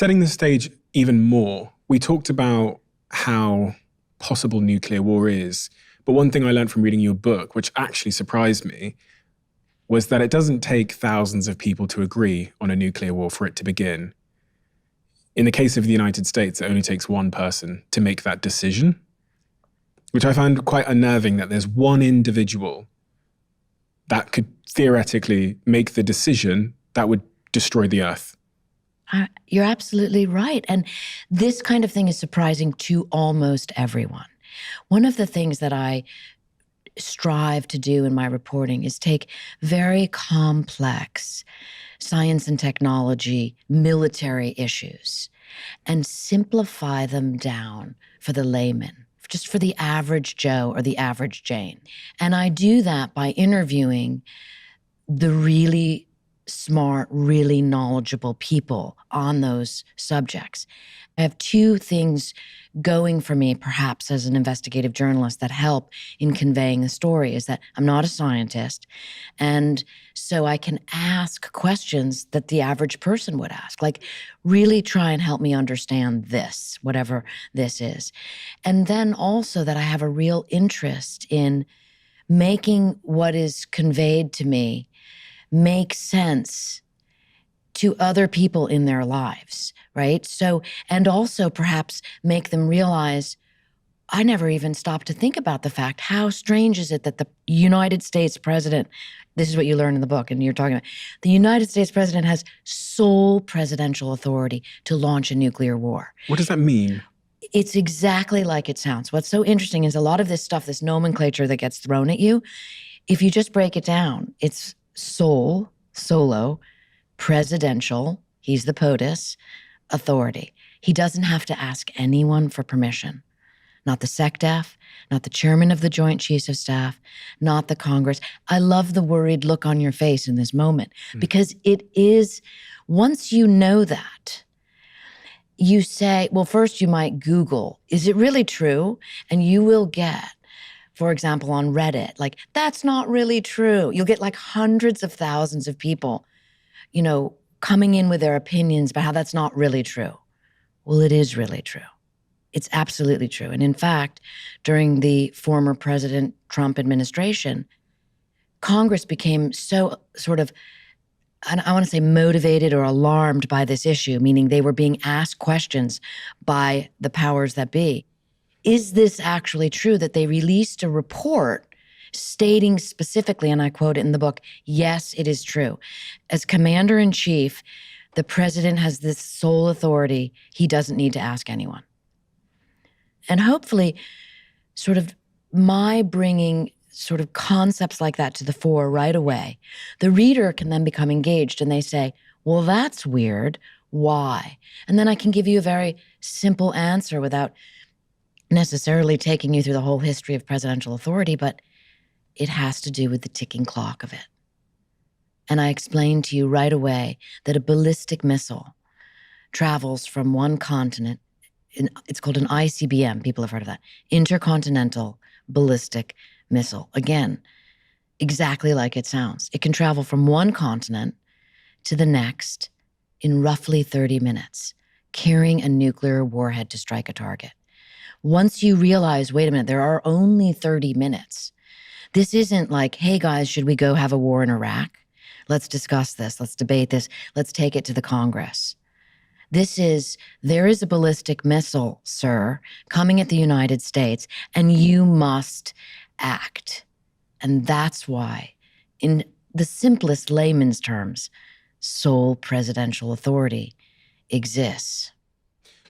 Setting the stage even more, we talked about how possible nuclear war is. But one thing I learned from reading your book, which actually surprised me, was that it doesn't take thousands of people to agree on a nuclear war for it to begin. In the case of the United States, it only takes one person to make that decision, which I found quite unnerving, that there's one individual that could theoretically make the decision that would destroy the Earth. You're absolutely right. And this kind of thing is surprising to almost everyone. One of the things that I strive to do in my reporting is take very complex science and technology, military issues, and simplify them down for the layman, just for the average Joe or the average Jane. And I do that by interviewing the really smart, really knowledgeable people on those subjects. I have two things going for me, perhaps as an investigative journalist, that help in conveying the story, is that I'm not a scientist. And so I can ask questions that the average person would ask, like really try and help me understand this, whatever this is. And then also that I have a real interest in making what is conveyed to me make sense to other people in their lives, right? So, and also perhaps make them realize, I never even stopped to think about the fact, how strange is it that the United States president, this is what you learn in the book and you're talking about, the United States president has sole presidential authority to launch a nuclear war. What does that mean? It's exactly like it sounds. What's so interesting is a lot of this stuff, this nomenclature that gets thrown at you, if you just break it down, it's solo, presidential, he's the POTUS, authority. He doesn't have to ask anyone for permission. Not the SecDef, not the chairman of the Joint Chiefs of Staff, not the Congress. I love the worried look on your face in this moment, because it is, once you know that, you say, well, first you might Google, is it really true? And you will get, for example, on Reddit, like, that's not really true. You'll get like hundreds of thousands of people, coming in with their opinions about how that's not really true. Well, it is really true. It's absolutely true. And in fact, during the former President Trump administration, Congress became so sort of, I want to say motivated or alarmed by this issue, meaning they were being asked questions by the powers that be. Is this actually true, that they released a report stating specifically, and I quote it in the book, yes, it is true. As commander-in-chief, the president has this sole authority. He doesn't need to ask anyone. And hopefully, sort of my bringing sort of concepts like that to the fore right away, the reader can then become engaged and they say, well, that's weird. Why? And then I can give you a very simple answer without necessarily taking you through the whole history of presidential authority, but it has to do with the ticking clock of it. And I explained to you right away that a ballistic missile travels from one continent. It's called an ICBM. People have heard of that. Intercontinental Ballistic Missile. Again, exactly like it sounds. It can travel from one continent to the next in roughly 30 minutes, carrying a nuclear warhead to strike a target. Once you realize, wait a minute, there are only 30 minutes. This isn't like, hey guys, should we go have a war in Iraq? Let's discuss this. Let's debate this. Let's take it to the Congress. There is a ballistic missile, sir, coming at the United States, and you must act. And that's why, in the simplest layman's terms, sole presidential authority exists.